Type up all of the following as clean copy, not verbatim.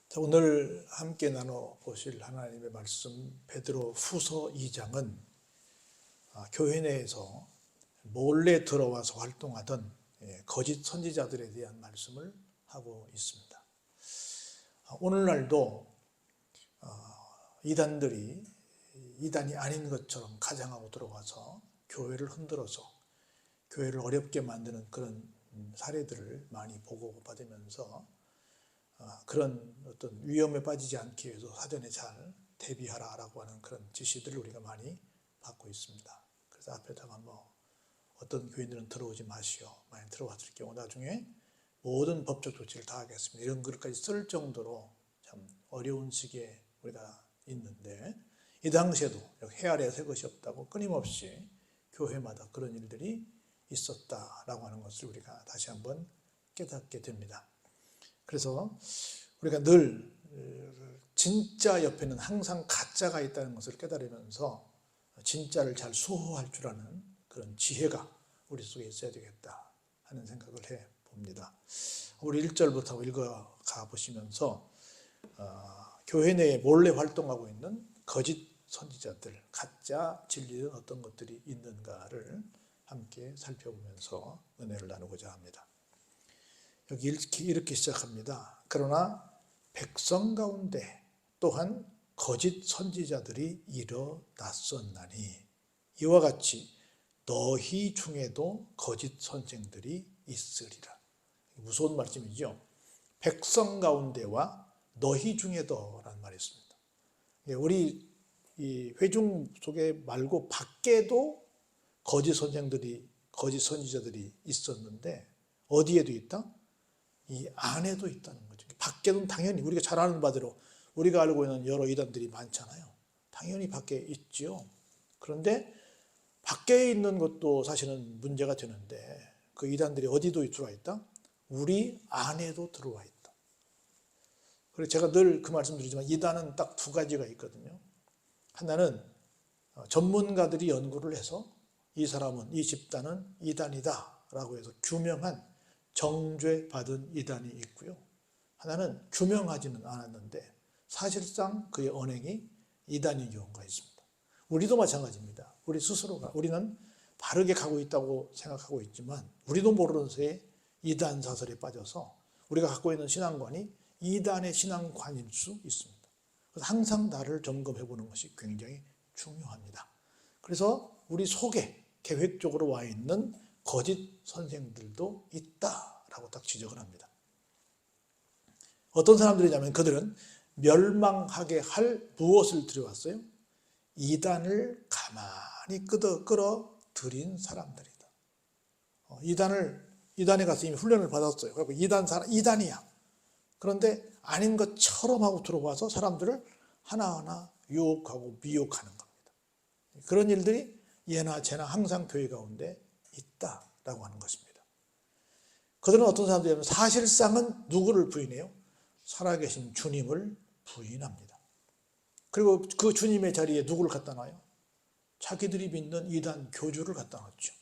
자, 오늘 함께 나눠보실 하나님의 말씀 베드로 후서 2장은 교회 내에서 몰래 들어와서 활동하던 거짓 선지자들에 대한 말씀을 하고 있습니다. 오늘날도 이단들이 이단이 아닌 것처럼 가장하고 들어와서 교회를 흔들어서 교회를 어렵게 만드는 그런 사례들을 많이 보고받으면서 그런 어떤 위험에 빠지지 않기 위해서 사전에 잘 대비하라라고 하는 그런 지시들을 우리가 많이 받고 있습니다. 그래서 앞에다가 어떤 교인들은 들어오지 마시오. 많이 들어왔을 경우 나중에 모든 법적 조치를 다 하겠습니다. 이런 글까지 쓸 정도로 참 어려운 시기에 우리가 있는데 이 당시에도 해 아래 새 것이 없다고 끊임없이 교회마다 그런 일들이 있었다라고 하는 것을 우리가 다시 한번 깨닫게 됩니다. 그래서 우리가 늘 진짜 옆에는 항상 가짜가 있다는 것을 깨달으면서 진짜를 잘 수호할 줄 아는 그런 지혜가 우리 속에 있어야 되겠다 하는 생각을 해봅니다. 우리 1절부터 읽어가 보시면서 교회 내에 몰래 활동하고 있는 거짓 선지자들, 가짜 진리는 어떤 것들이 있는가를 함께 살펴보면서 은혜를 나누고자 합니다. 여기 이렇게 시작합니다. 그러나 백성 가운데 또한 거짓 선지자들이 일어났었나니 이와 같이 너희 중에도 거짓 선생들이 있으리라. 무서운 말씀이죠. 백성 가운데와 너희 중에도 라는 말이 있습니다. 우리 이 회중 속에 말고 밖에도 거짓 선생들이, 거짓 선지자들이 있었는데 어디에도 있다? 이 안에도 있다는 거죠. 밖에는 당연히 우리가 잘 아는 바대로 우리가 알고 있는 여러 이단들이 많잖아요. 당연히 밖에 있죠. 그런데 밖에 있는 것도 사실은 문제가 되는데 그 이단들이 어디도 들어와 있다? 우리 안에도 들어와 있다. 그래서 제가 늘 그 말씀 드리지만 이단은 딱 두 가지가 있거든요. 하나는 전문가들이 연구를 해서 이 사람은, 이 집단은 이단이다 라고 해서 규명한 정죄받은 이단이 있고요. 하나는 규명하지는 않았는데 사실상 그의 언행이 이단인 경우가 있습니다. 우리도 마찬가지입니다. 우리 스스로가 우리는 바르게 가고 있다고 생각하고 있지만 우리도 모르는 새에 이단 사설에 빠져서 우리가 갖고 있는 신앙관이 이단의 신앙관일 수 있습니다. 그래서 항상 나를 점검해 보는 것이 굉장히 중요합니다. 그래서 우리 속에 계획적으로 와 있는 거짓 선생들도 있다라고 딱 지적을 합니다. 어떤 사람들이냐면 그들은 멸망하게 할 무엇을 들여왔어요? 이단을 가만히 끌어들인 사람들이다. 이단에 가서 이미 훈련을 받았어요. 그리고 이단이야. 그런데 아닌 것처럼 하고 들어와서 사람들을 하나하나 유혹하고 미혹하는 겁니다. 그런 일들이 예나 제나 항상 교회 가운데 있다라고 하는 것입니다. 그들은 어떤 사람들이냐면 사실상은 누구를 부인해요? 살아계신 주님을 부인합니다. 그리고 그 주님의 자리에 누구를 갖다 놔요? 자기들이 믿는 이단 교주를 갖다 놨죠.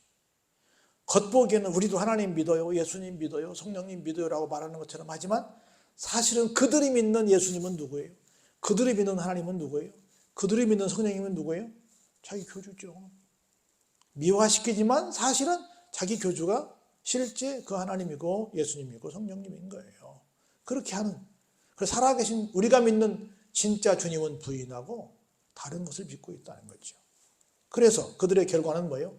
겉보기에는 우리도 하나님 믿어요, 예수님 믿어요, 성령님 믿어요라고 말하는 것처럼 하지만 사실은 그들이 믿는 예수님은 누구예요? 그들이 믿는 하나님은 누구예요? 그들이 믿는 성령님은 누구예요? 자기 교주죠. 미화시키지만 사실은 자기 교주가 실제 그 하나님이고 예수님이고 성령님인 거예요. 그렇게 하는, 그래서 살아계신 우리가 믿는 진짜 주님은 부인하고 다른 것을 믿고 있다는 거죠. 그래서 그들의 결과는 뭐예요?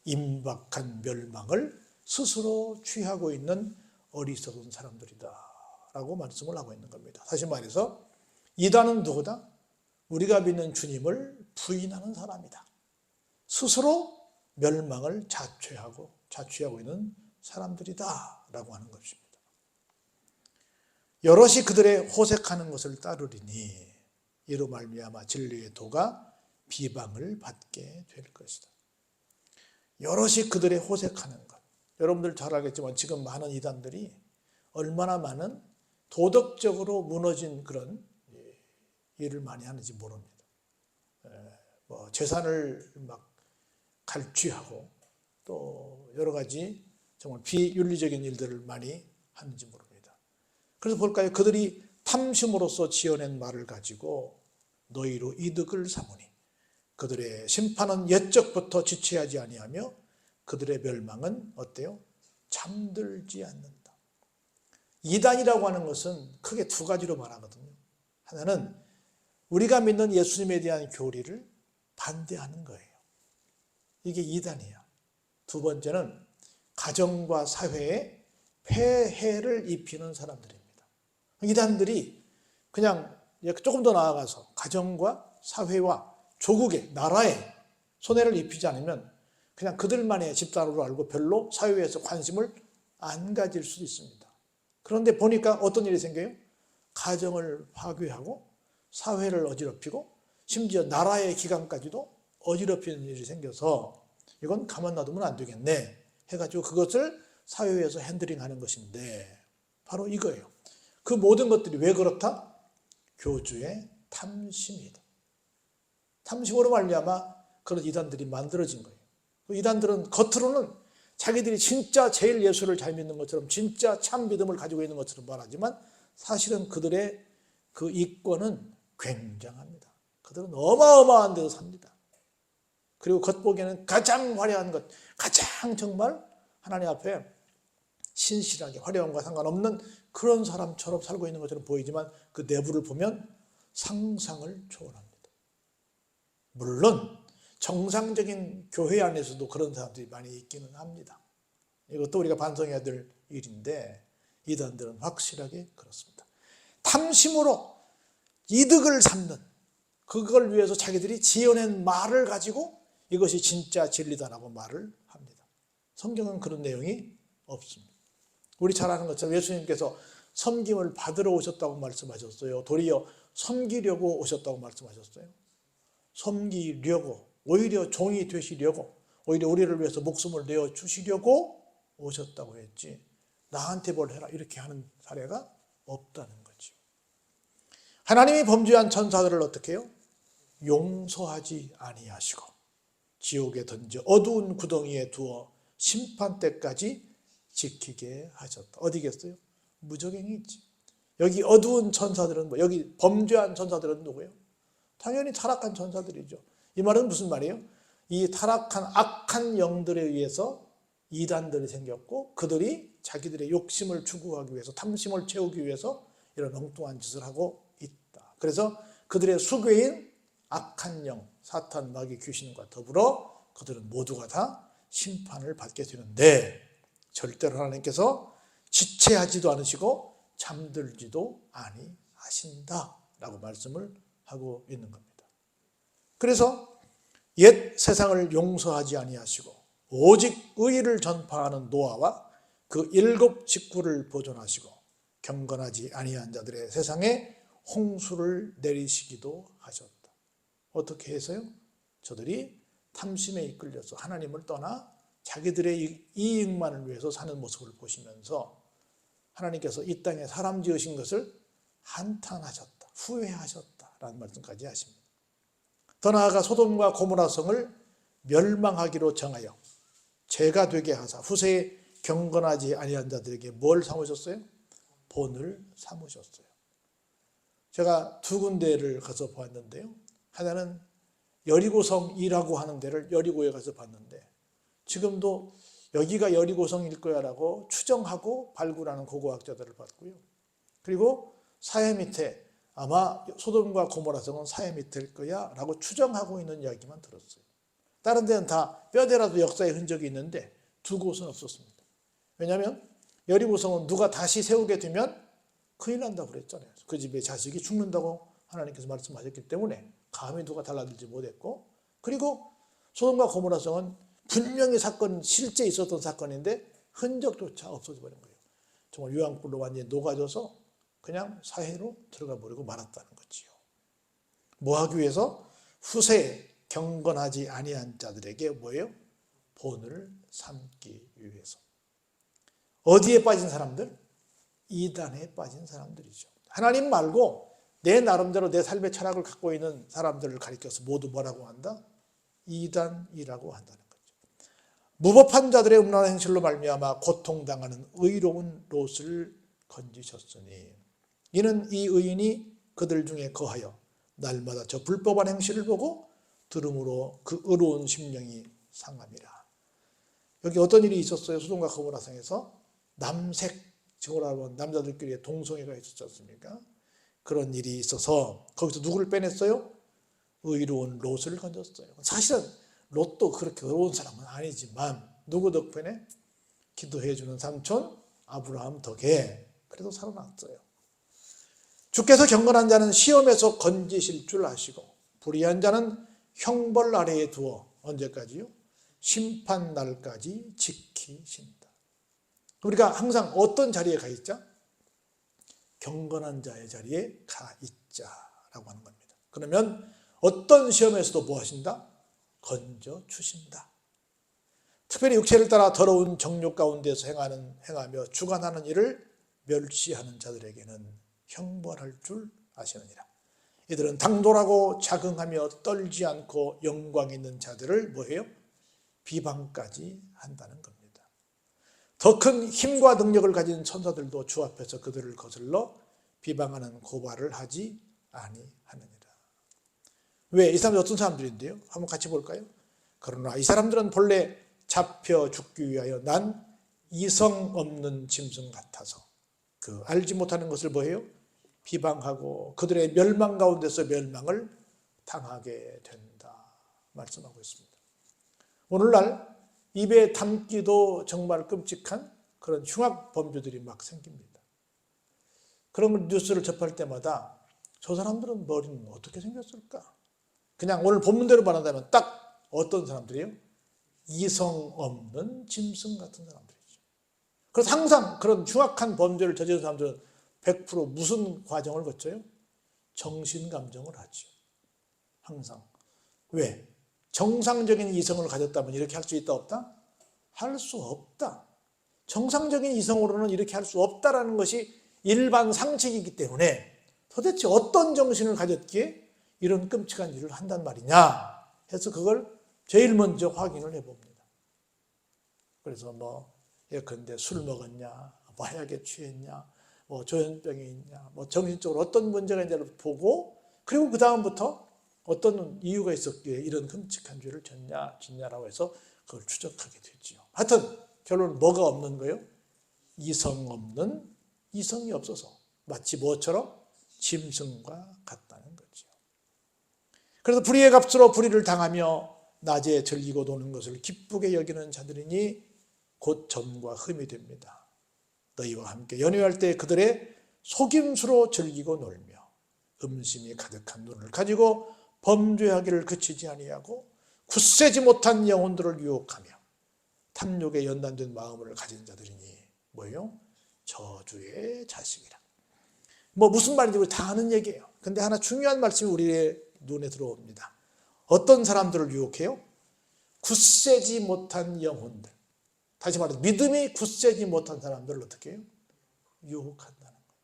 임박한 멸망을 스스로 취하고 있는 어리석은 사람들이다 라고 말씀을 하고 있는 겁니다. 다시 말해서 이단은 누구다? 우리가 믿는 주님을 부인하는 사람이다. 스스로 멸망을 자취하고 있는 사람들이다 라고 하는 것입니다. 여럿이 그들의 호색하는 것을 따르리니 이로 말미암아 진리의 도가 비방을 받게 될 것이다. 여럿이 그들의 호색하는 것. 여러분들 잘 알겠지만 지금 많은 이단들이 얼마나 많은 도덕적으로 무너진 그런 일을 많이 하는지 모릅니다. 재산을 막 갈취하고 또 여러 가지 정말 비윤리적인 일들을 많이 하는지 모릅니다. 그래서 볼까요? 그들이 탐심으로써 지어낸 말을 가지고 너희로 이득을 삼으니 그들의 심판은 옛적부터 지체하지 아니하며 그들의 멸망은 어때요? 잠들지 않는다. 이단이라고 하는 것은 크게 두 가지로 말하거든요. 하나는 우리가 믿는 예수님에 대한 교리를 반대하는 거예요. 이게 이단이야. 두 번째는 가정과 사회에 폐해를 입히는 사람들입니다. 이단들이 그냥 조금 더 나아가서 가정과 사회와 조국에, 나라에 손해를 입히지 않으면 그냥 그들만의 집단으로 알고 별로 사회에서 관심을 안 가질 수도 있습니다. 그런데 보니까 어떤 일이 생겨요? 가정을 파괴하고 사회를 어지럽히고 심지어 나라의 기강까지도 어지럽히는 일이 생겨서 이건 가만 놔두면 안 되겠네 해가지고 그것을 사회에서 핸들링하는 것인데 바로 이거예요. 그 모든 것들이 왜 그렇다? 교주의 탐심이다. 탐심으로 말미암아 그런 이단들이 만들어진 거예요. 그 이단들은 겉으로는 자기들이 진짜 제일 예수를 잘 믿는 것처럼 진짜 참 믿음을 가지고 있는 것처럼 말하지만 사실은 그들의 그 이권은 굉장합니다. 그들은 어마어마한 데서 삽니다. 그리고 겉보기에는 가장 화려한 것, 가장 정말 하나님 앞에 신실하게 화려함과 상관없는 그런 사람처럼 살고 있는 것처럼 보이지만 그 내부를 보면 상상을 초월합니다. 물론 정상적인 교회 안에서도 그런 사람들이 많이 있기는 합니다. 이것도 우리가 반성해야 될 일인데 이단들은 확실하게 그렇습니다. 탐심으로 이득을 삼는 그걸 위해서 자기들이 지어낸 말을 가지고 이것이 진짜 진리다라고 말을 합니다. 성경은 그런 내용이 없습니다. 우리 잘 아는 것처럼 예수님께서 섬김을 받으러 오셨다고 말씀하셨어요. 도리어 섬기려고 오셨다고 말씀하셨어요. 섬기려고, 오히려 종이 되시려고, 오히려 우리를 위해서 목숨을 내어주시려고 오셨다고 했지 나한테 뭘 해라 이렇게 하는 사례가 없다는 거죠. 하나님이 범죄한 천사들을 어떻게 해요? 용서하지 아니하시고 지옥에 던져 어두운 구덩이에 두어 심판 때까지 지키게 하셨다. 어디겠어요? 무적행이 있지. 여기 어두운 천사들은 뭐, 여기 범죄한 천사들은 누구예요? 당연히 타락한 천사들이죠. 이 말은 무슨 말이에요? 이 타락한 악한 영들에 의해서 이단들이 생겼고 그들이 자기들의 욕심을 추구하기 위해서 탐심을 채우기 위해서 이런 엉뚱한 짓을 하고 있다. 그래서 그들의 수괴인 악한 영, 사탄, 마귀, 귀신과 더불어 그들은 모두가 다 심판을 받게 되는데 절대로 하나님께서 지체하지도 않으시고 잠들지도 아니하신다라고 말씀을 하고 있는 겁니다. 그래서 옛 세상을 용서하지 아니하시고 오직 의를 전파하는 노아와 그 7 식구를 보존하시고 경건하지 아니한 자들의 세상에 홍수를 내리시기도 하셨다. 어떻게 해서요? 저들이 탐심에 이끌려서 하나님을 떠나 자기들의 이익만을 위해서 사는 모습을 보시면서 하나님께서 이 땅에 사람 지으신 것을 한탄하셨다, 후회하셨다라는 말씀까지 하십니다. 더 나아가 소돔과 고모라 성을 멸망하기로 정하여 죄가 되게 하사 후세에 경건하지 아니한 자들에게 뭘 삼으셨어요? 본을 삼으셨어요. 제가 두 군데를 가서 보았는데요. 하나는 여리고성이라고 하는 데를 여리고에 가서 봤는데 지금도 여기가 여리고성일 거야 라고 추정하고 발굴하는 고고학자들을 봤고요. 그리고 사해 밑에 아마 소돔과 고모라성은 사해 밑일 거야 라고 추정하고 있는 이야기만 들었어요. 다른 데는 다 뼈대라도 역사의 흔적이 있는데 두 곳은 없었습니다. 왜냐하면 여리고성은 누가 다시 세우게 되면 큰일 난다고 그랬잖아요. 그 집의 자식이 죽는다고 하나님께서 말씀하셨기 때문에 감히 누가 달라들지 못했고, 그리고 소돔과 고모라성은 분명히 실제 있었던 사건인데 흔적조차 없어져 버린 거예요. 정말 유황불로 완전히 녹아져서 그냥 사해로 들어가 버리고 말았다는 거지요. 뭐 하기 위해서? 후세에 경건하지 아니한 자들에게 뭐예요? 본을 삼기 위해서. 어디에 빠진 사람들? 이단에 빠진 사람들이죠. 하나님 말고 내 나름대로 내 삶의 철학을 갖고 있는 사람들을 가리켜서 모두 뭐라고 한다? 이단이라고 한다는 거죠. 무법한 자들의 음란한 행실로 말미암아 고통당하는 의로운 롯을 건지셨으니 이는 이 의인이 그들 중에 거하여 날마다 저 불법한 행실을 보고 들음으로 그 의로운 심령이 상함이라. 여기 어떤 일이 있었어요? 소돔과 고모라 성에서 남색, 지금으로 남자들끼리 동성애가 있었지 않습니까? 그런 일이 있어서 거기서 누구를 빼냈어요? 의로운 롯을 건졌어요. 사실은 롯도 그렇게 의로운 사람은 아니지만 누구 덕분에? 기도해주는 삼촌 아브라함 덕에 그래도 살아났어요. 주께서 경건한 자는 시험에서 건지실 줄 아시고 불의한 자는 형벌 아래에 두어 언제까지요? 심판 날까지 지키신다. 우리가 항상 어떤 자리에 가 있자? 경건한 자의 자리에 가 있자라고 하는 겁니다. 그러면 어떤 시험에서도 뭐 하신다? 건져 주신다. 특별히 육체를 따라 더러운 정욕 가운데서 행하며 주관하는 일을 멸시하는 자들에게는 형벌할 줄 아시느니라. 이들은 당돌하고 자긍하며 떨지 않고 영광 있는 자들을 뭐해요? 비방까지 한다는 겁니다. 더 큰 힘과 능력을 가진 천사들도 주 앞에서 그들을 거슬러 비방하는 고발을 하지 아니하느니라. 왜? 이 사람들이 어떤 사람들인데요? 한번 같이 볼까요? 그러나 이 사람들은 본래 잡혀 죽기 위하여 난 이성 없는 짐승 같아서 그 알지 못하는 것을 뭐해요? 비방하고 그들의 멸망 가운데서 멸망을 당하게 된다 말씀하고 있습니다. 오늘날 입에 담기도 정말 끔찍한 그런 흉악 범죄들이 막 생깁니다. 그런 뉴스를 접할 때마다 저 사람들은 머리는 어떻게 생겼을까? 그냥 오늘 본문대로 말한다면 딱 어떤 사람들이에요? 이성 없는 짐승 같은 사람들이죠. 그래서 항상 그런 흉악한 범죄를 저지른 사람들은 100% 무슨 과정을 거쳐요? 정신감정을 하죠. 항상. 왜? 정상적인 이성을 가졌다면 이렇게 할 수 있다 없다? 할 수 없다. 정상적인 이성으로는 이렇게 할 수 없다라는 것이 일반 상식이기 때문에 도대체 어떤 정신을 가졌기에 이런 끔찍한 일을 한단 말이냐 해서 그걸 제일 먼저 확인을 해봅니다. 그래서 예컨대 술 먹었냐, 마약에 취했냐, 조현병이 있냐, 정신적으로 어떤 문제가 있냐를 보고 그리고 그 다음부터 어떤 이유가 있었기에 이런 끔찍한 죄를 짓냐라고 해서 그걸 추적하게 되지요. 하여튼 결론은 뭐가 없는 거예요? 이성이 없어서 마치 뭐처럼 짐승과 같다는 거죠. 그래서 불의의 값으로 불의를 당하며 낮에 즐기고 노는 것을 기쁘게 여기는 자들이니 곧 점과 흠이 됩니다. 너희와 함께 연회할 때 그들의 속임수로 즐기고 놀며 음심이 가득한 눈을 가지고 범죄하기를 그치지 아니하고 굳세지 못한 영혼들을 유혹하며 탐욕에 연단된 마음을 가진 자들이니 뭐예요? 저주의 자식이라. 무슨 말인지 우리 다 아는 얘기예요. 근데 하나 중요한 말씀이 우리의 눈에 들어옵니다. 어떤 사람들을 유혹해요? 굳세지 못한 영혼들. 다시 말해서 믿음이 굳세지 못한 사람들을 어떻게 해요? 유혹한다는 거예요.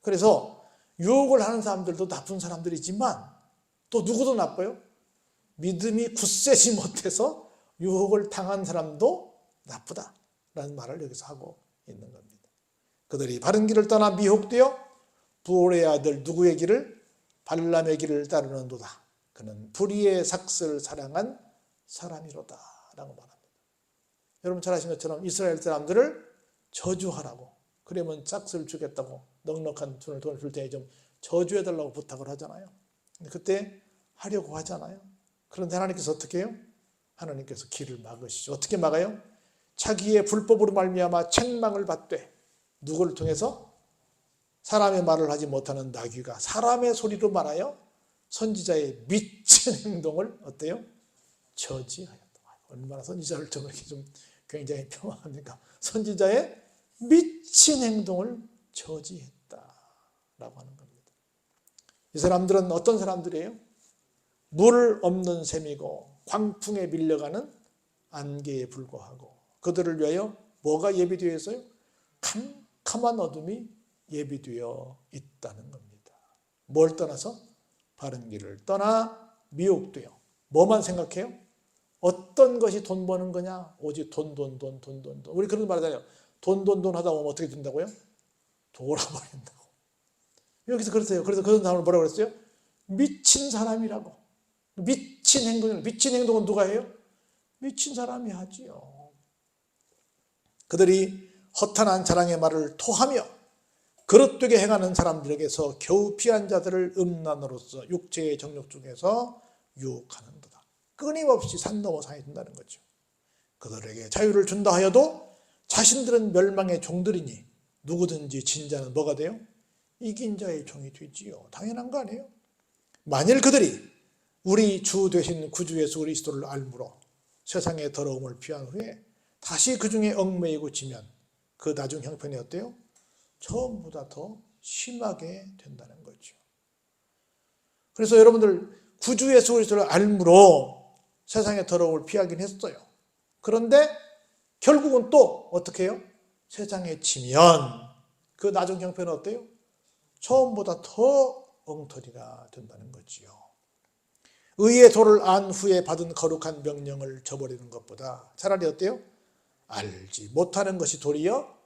그래서 유혹을 하는 사람들도 나쁜 사람들이지만 또 누구도 나빠요? 믿음이 굳세지 못해서 유혹을 당한 사람도 나쁘다라는 말을 여기서 하고 있는 겁니다. 그들이 바른 길을 떠나 미혹되어 부올의 아들 누구의 길을? 발람의 길을 따르는도다. 그는 불의의 삭슬을 사랑한 사람이로다 라고 말합니다. 여러분 잘 아시는 것처럼 이스라엘 사람들을 저주하라고, 그러면 삭슬을 주겠다고 넉넉한 돈을 줄 테니 좀 저주해달라고 부탁을 하잖아요. 근데 그때 하려고 하잖아요. 그런데 하나님께서 어떻게 해요? 하나님께서 길을 막으시죠. 어떻게 막아요? 자기의 불법으로 말미암아 책망을 받되 누구를 통해서? 사람의 말을 하지 못하는 나귀가 사람의 소리로 말하여 선지자의 미친 행동을 어때요? 저지하였다. 얼마나 선지자를 좀 이렇게 좀 굉장히 평화합니까? 선지자의 미친 행동을 저지했다라고 하는 겁니다. 이 사람들은 어떤 사람들이에요? 물 없는 셈이고 광풍에 밀려가는 안개에 불과하고 그들을 위하여 뭐가 예비되어 있어요? 캄캄한 어둠이 예비되어 있다는 겁니다. 뭘 떠나서? 바른 길을 떠나 미혹되어 뭐만 생각해요? 어떤 것이 돈 버는 거냐? 오직 돈. 우리 그런 말 하잖아요. 돈 하다 보면 어떻게 된다고요? 돌아버린다고. 여기서 그랬어요. 그래서 그런 사람을 뭐라고 그랬어요? 미친 사람이라고. 미친 행동은 누가 해요? 미친 사람이 하지요. 그들이 허탄한 자랑의 말을 토하며 그릇되게 행하는 사람들에게서 겨우 피한 자들을 음란으로서 육체의 정욕 중에서 유혹하는도다. 끊임없이 산 넘어 산이 된다는 거죠. 그들에게 자유를 준다 하여도 자신들은 멸망의 종들이니 누구든지 진 자는 뭐가 돼요? 이긴 자의 종이 되지요. 당연한 거 아니에요? 만일 그들이 우리 주 되신 구주 예수 그리스도를 알므로 세상의 더러움을 피한 후에 다시 그 중에 얽매이고 지면 그 나중 형편이 어때요? 처음보다 더 심하게 된다는 거죠. 그래서 여러분들 구주 예수 그리스도를 알므로 세상의 더러움을 피하긴 했어요. 그런데 결국은 또 어떻게 해요? 세상에 치면 그 나중 형편은 어때요? 처음보다 더 엉터리가 된다는 거지요. 의의 도를 안 후에 받은 거룩한 명령을 저버리는 것보다 차라리 어때요? 알지 못하는 것이 도리어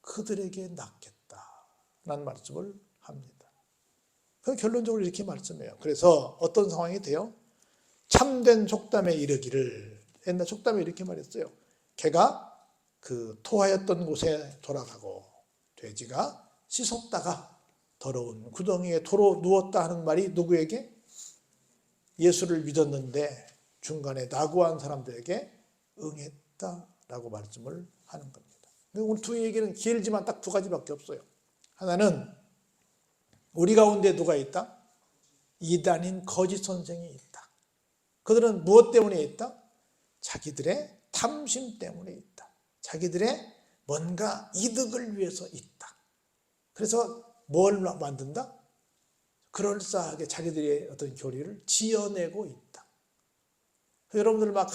그들에게 낫겠다라는 말씀을 합니다. 그 결론적으로 이렇게 말씀해요. 그래서 어떤 상황이 돼요? 참된 속담에 이르기를, 옛날 속담에 이렇게 말했어요. 개가 그 토하였던 곳에 돌아가고 돼지가 씻었다가 더러운 구덩이에 토로 누웠다 하는 말이 누구에게? 예수를 믿었는데 중간에 낙오한 사람들에게 응했다라고 말씀을 하는 겁니다. 오늘 두 얘기는 길지만 딱 두 가지밖에 없어요. 하나는 우리 가운데 누가 있다? 이단인 거짓 선생이 있다. 그들은 무엇 때문에 있다? 자기들의 탐심 때문에 있다. 자기들의 뭔가 이득을 위해서 있다. 그래서 뭘 만든다? 그럴싸하게 자기들의 어떤 교리를 지어내고 있다. 여러분들 막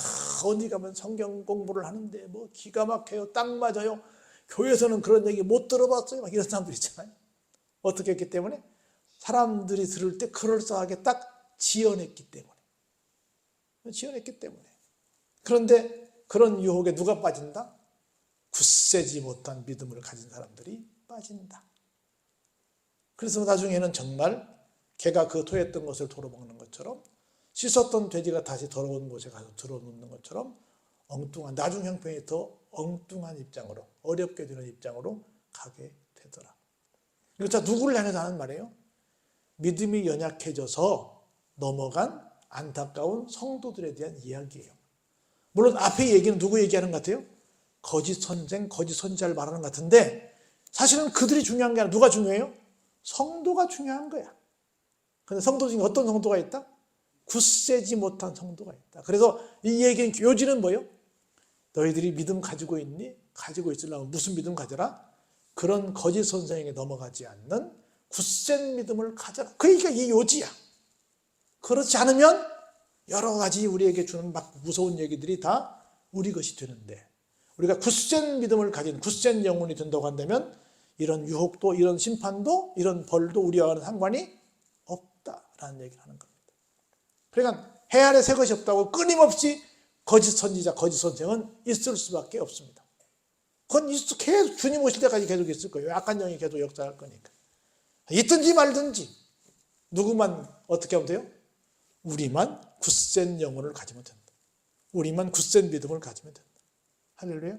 어디 가면 성경 공부를 하는데 뭐 기가 막혀요. 딱 맞아요. 교회에서는 그런 얘기 못 들어봤어요. 막 이런 사람들 있잖아요. 어떻게 했기 때문에? 사람들이 들을 때 그럴싸하게 딱 지어냈기 때문에. 그런데 그런 유혹에 누가 빠진다? 굳세지 못한 믿음을 가진 사람들이 빠진다. 그래서 나중에는 정말 개가 그 토했던 것을 도로 먹는 것처럼 씻었던 돼지가 다시 더러운 곳에 가서 들어눕는 것처럼 엉뚱한 나중 형편이 더 엉뚱한 입장으로 어렵게 되는 입장으로 가게 되더라. 이거 자 누구를 향해서 하는 말이에요? 믿음이 연약해져서 넘어간 안타까운 성도들에 대한 이야기예요. 물론 앞에 얘기는 누구 얘기하는 것 같아요? 거짓 선생, 거짓 선지자를 말하는 것 같은데 사실은 그들이 중요한 게 아니라 누가 중요해요? 성도가 중요한 거야. 근데 성도 중에 어떤 성도가 있다? 굳세지 못한 성도가 있다. 그래서 이 얘기는 요지는 뭐예요? 너희들이 믿음 가지고 있니? 가지고 있으려면 무슨 믿음 가져라? 그런 거짓 선생에게 넘어가지 않는 굳센 믿음을 가져라. 그러니까 이 요지야. 그렇지 않으면 여러 가지 우리에게 주는 막 무서운 얘기들이 다 우리 것이 되는데 우리가 굳센 믿음을 가진 굳센 영혼이 된다고 한다면 이런 유혹도 이런 심판도 이런 벌도 우리와는 상관이 없다라는 얘기를 하는 겁니다. 그러니까 해 아래 새 것이 없다고 끊임없이 거짓 선지자, 거짓 선생은 있을 수밖에 없습니다. 그건 계속 주님 오실 때까지 계속 있을 거예요. 악한 영이 계속 역사할 거니까. 있든지 말든지 누구만 어떻게 하면 돼요? 우리만 굳센 영혼을 가지면 된다. 우리만 굳센 믿음을 가지면 된다. 할렐루야.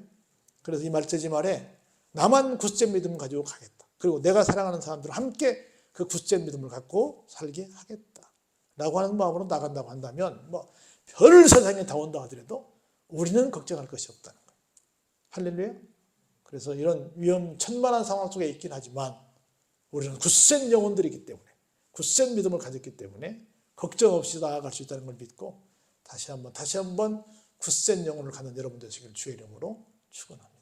그래서 이 말세지 말에 나만 굳센 믿음을 가지고 가겠다. 그리고 내가 사랑하는 사람들과 함께 그 굳센 믿음을 갖고 살게 하겠다. 라고 하는 마음으로 나간다고 한다면 별 세상에 다 온다 하더라도 우리는 걱정할 것이 없다는 거예요. 할렐루야. 그래서 이런 위험천만한 상황 속에 있긴 하지만 우리는 굳센 영혼들이기 때문에 굳센 믿음을 가졌기 때문에 걱정 없이 나아갈 수 있다는 걸 믿고 다시 한번 굳센 영혼을 갖는 여러분 되시길 주의 이름으로 축원합니다.